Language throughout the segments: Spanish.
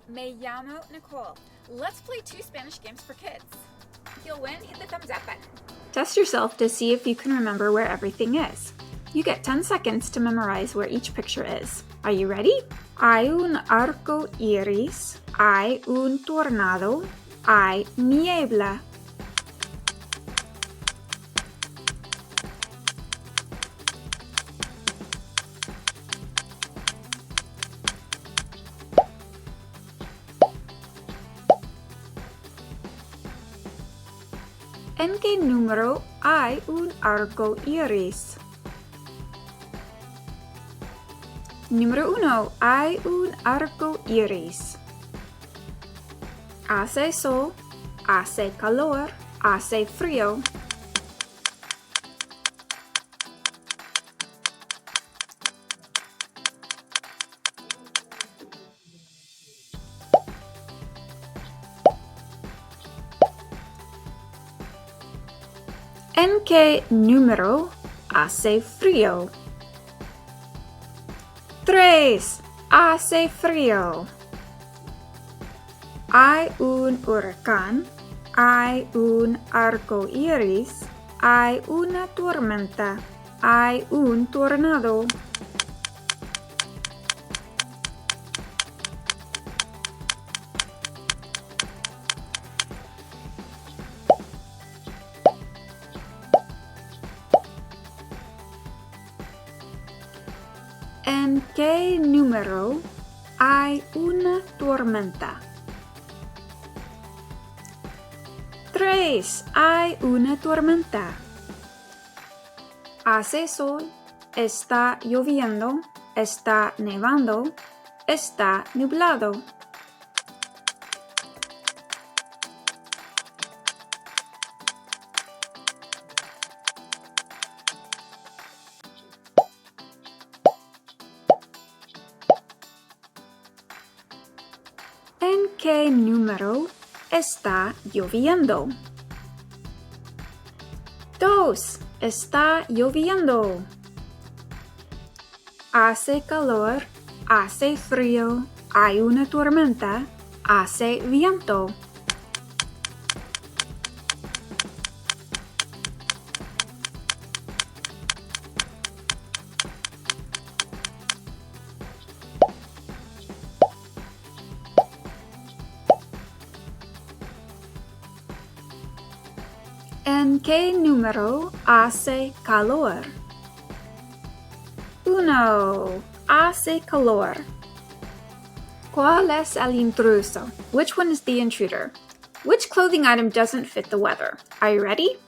Me llamo Nicole. Let's play 2 Spanish games for kids. If you'll win, hit the thumbs up button. Test yourself to see if you can remember where everything is. You get 10 seconds to memorize where each picture is. Are you ready? Hay un arco iris, hay un tornado, hay niebla. ¿En qué número hay un arco iris? Número 1. Hay un arco iris. Hace sol, hace calor, hace frío. ¿En qué número hace frío? 3. Hace frío. Hay un huracán, hay un arco iris, hay una tormenta, hay un tornado. ¿En qué número hay una tormenta? 3. Hay una tormenta. Hace sol, está lloviendo, está nevando, está nublado. ¿En qué número está lloviendo? 2. Está lloviendo. Hace calor, hace frío, hay una tormenta, hace viento. ¿En qué número hace calor? 1. Hace calor. ¿Cuál es el intruso? Which one is the intruder? Which clothing item doesn't fit the weather? Are you ready?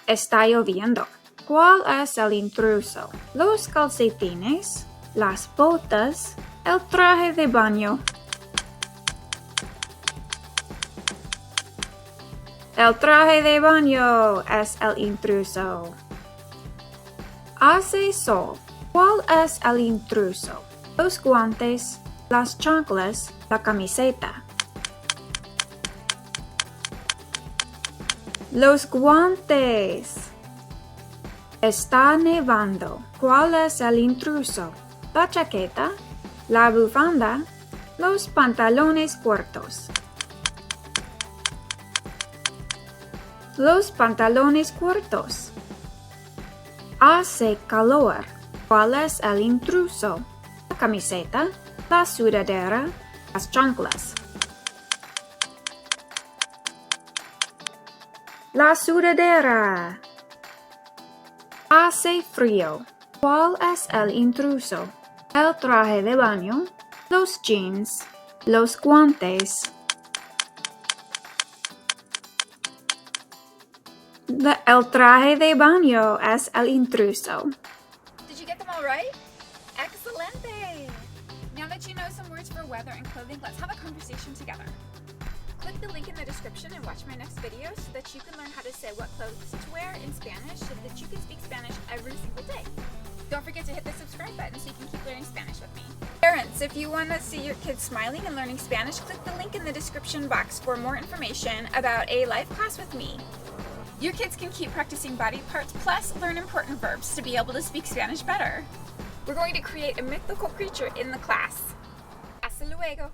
Está lloviendo. ¿Cuál es el intruso? Los calcetines, las botas, el traje de baño. El traje de baño es el intruso. Hace sol. ¿Cuál es el intruso? Los guantes, las chanclas, la camiseta. Los guantes. Está nevando. ¿Cuál es el intruso? La chaqueta, la bufanda, los pantalones cortos. Los pantalones cortos. Hace calor. ¿Cuál es el intruso? La camiseta, la sudadera, las chanclas. La sudadera. Hace frío. ¿Cuál es el intruso? El traje de baño, los jeans, los guantes. El traje de baño es el intruso. Did you get them all right? Excelente! Now that you know some words for weather and clothing, let's have a conversation together. Click the link in the description and watch my next video so that you can learn how to say what clothes to wear in Spanish so that you can speak Spanish every single day. Don't forget to hit the subscribe button so you can keep learning Spanish with me. Parents, if you want to see your kids smiling and learning Spanish, click the link in the description box for more information about a live class with me. Your kids can keep practicing body parts plus learn important verbs to be able to speak Spanish better. We're going to create a mythical creature in the class. Hasta luego. luego.